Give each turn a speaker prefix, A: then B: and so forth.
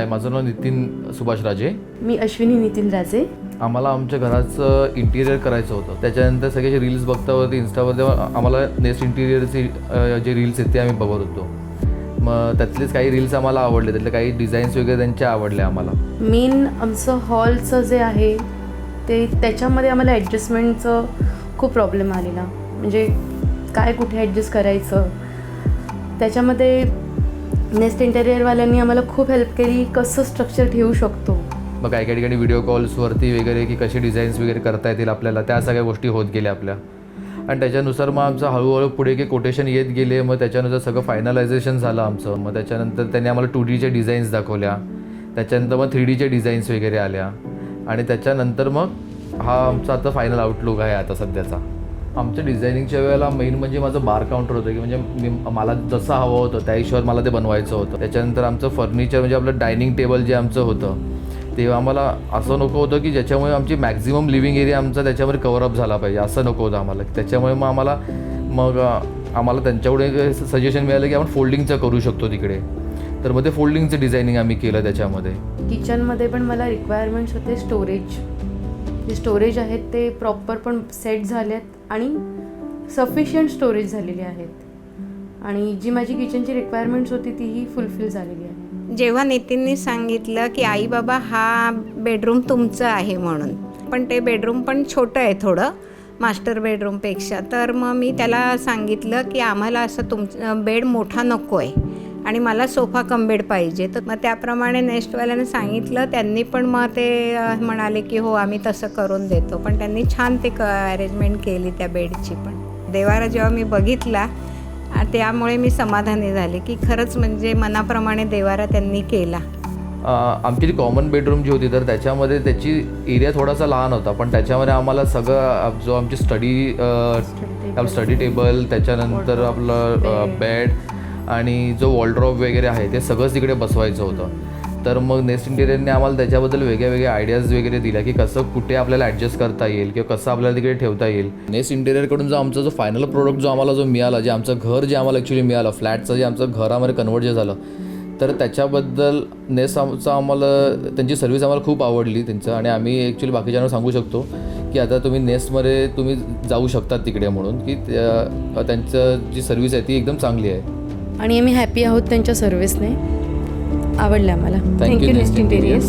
A: हाय, माझं नाव नितीन सुभाष राजे.
B: मी अश्विनी नितीन राजे.
A: आम्हाला आमच्या घराचं इंटिरियर करायचं होतं. त्याच्यानंतर सगळे रील्स बघतावरती इंस्टावरती आम्हाला नेस्ट इंटिरियरचे जे रील्स आहेत ते आम्ही बघत होतो. मग त्यातलेच काही रील्स आम्हाला आवडले, त्यातले काही डिझाईन्स वगैरे त्यांचे आवडले आम्हाला.
B: मेन आमचं हॉलचं जे आहे ते त्याच्यामध्ये आम्हाला ॲडजस्टमेंटचं खूप प्रॉब्लेम आलेला. म्हणजे काय कुठे ॲडजस्ट करायचं, त्याच्यामध्ये नेस्ट इंटेरियरवाल्यांनी आम्हाला खूप हेल्प केली, कसं स्ट्रक्चर ठेवू शकतो.
A: मग काही काही ठिकाणी व्हिडिओ कॉल्सवरती वगैरे की कसे डिझाईन्स वगैरे करता येतील आपल्याला, त्या सगळ्या गोष्टी होत गेल्या आपल्या. आणि त्याच्यानुसार मग आमचं हळूहळू पुढे की कोटेशन येत गेले. मग त्याच्यानुसार सगळं फायनलायझेशन झालं आमचं. मग त्याच्यानंतर त्यांनी आम्हाला 2Dच्या डिझाईन्स दाखवल्या. त्याच्यानंतर मग 3Dच्या डिझाईन्स वगैरे आल्या. आणि त्याच्यानंतर मग हा आमचा आता फायनल आउटलुक आहे आता सध्याचा. आमच्या डिझायनिंगच्या वेळेला मेन म्हणजे माझं बार काउंटर होतं, की म्हणजे मला जसं हवं होतं त्या हिशोबात मला ते बनवायचं होतं. त्याच्यानंतर आमचं फर्निचर म्हणजे आपलं डायनिंग टेबल जे आमचं होतं तेव्हा आम्हाला असं नको होतं की ज्याच्यामुळे आमची मॅक्झिमम लिव्हिंग एरिया आमचा त्याच्यामध्ये कव्हरअप झाला पाहिजे, असं नको होतं आम्हाला. त्याच्यामुळे मग आम्हाला त्यांच्याकडे सजेशन मिळालं की आपण फोल्डिंगचं करू शकतो तिकडे. तर मग ते फोल्डिंगचं डिझायनिंग आम्ही केलं त्याच्यामध्ये.
B: किचनमध्ये पण मला रिक्वायरमेंट्स होते स्टोरेज. जे स्टोरेज आहेत ते प्रॉपर पण सेट झाले आहेत आणि सफिशियंट स्टोरेज झालेली आहेत. आणि जी माझी किचनची रिक्वायरमेंट्स होती तीही फुलफिल झालेली आहे.
C: जेव्हा नितीननी सांगितलं की आई बाबा हा बेडरूम तुमचं आहे म्हणून, पण ते बेडरूम पण छोटं आहे थोडं मास्टर बेडरूमपेक्षा, तर मग मी त्याला सांगितलं की आम्हाला असं बेड मोठा नको आहे आणि मला सोफा कम बेड पाहिजे. तर मग त्याप्रमाणे नेस्टवाल्यानं सांगितलं. त्यांनी पण मग ते म्हणाले की हो आम्ही तसं करून देतो. पण त्यांनी छान ते अरेंजमेंट केली त्या बेडची. पण देवारा जेव्हा मी बघितला त्यामुळे मी समाधानी झाले की खरंच म्हणजे मनाप्रमाणे देवारा त्यांनी केला.
A: आमची जी कॉमन बेडरूम जी होती तर त्याच्यामध्ये त्याची एरिया थोडासा लहान होता, पण त्याच्यामध्ये आम्हाला सगळं जो आमची स्टडी टेबल, त्याच्यानंतर आपलं बेड आणि जो वॉलड्रॉप वगैरे आहे ते सगळंच तिकडे बसवायचं होतं. तर मग नेस्ट इंटेरियरने आम्हाला त्याच्याबद्दल वेगळ्या वेगळ्या आयडियाज वगैरे दिल्या की कसं कुठे आपल्याला ॲडजस्ट करता येईल किंवा कसं आपल्याला तिकडे ठेवता येईल. नेस्ट इंटेरियरकडून जो आमचा जो फायनल प्रोडक्ट जो आम्हाला मिळाला, जे आमचं घर जे आम्हाला ॲक्च्युली मिळालं, फ्लॅटचं जे आमचं घरामध्ये कन्वर्ट जे झालं, तर त्याच्याबद्दल आम्हाला त्यांची सर्व्हिस आम्हाला खूप आवडली त्यांचं. आणि आम्ही ॲक्च्युली बाकीच्यांना सांगू शकतो की आता तुम्ही नेस्टमध्ये तुम्ही जाऊ शकतात तिकडे, म्हणून की त्यांचं जी सर्व्हिस आहे ती एकदम चांगली आहे.
B: आणि आम्ही हॅपी आहोत त्यांच्या सर्व्हिसने. आवडलं आम्हाला.
A: Thank you
B: nest इंटेरियर्स.